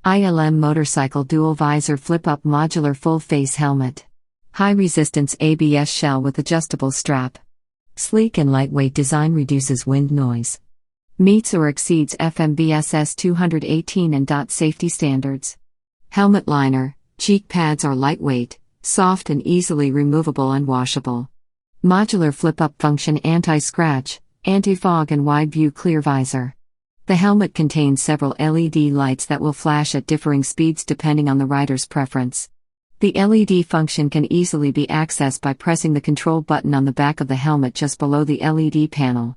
ILM Motorcycle Dual Visor Flip-Up Modular Full-Face Helmet. High-resistance ABS shell with adjustable strap. Sleek and lightweight design reduces wind noise. Meets or exceeds FMVSS 218 and .safety standards. Helmet liner. Cheek pads are lightweight, soft and easily removable and washable. Modular flip-up function, anti-scratch, anti-fog and wide-view clear visor. The helmet contains several LED lights that will flash at differing speeds depending on the rider's preference. The LED function can easily be accessed by pressing the control button on the back of the helmet just below the LED panel.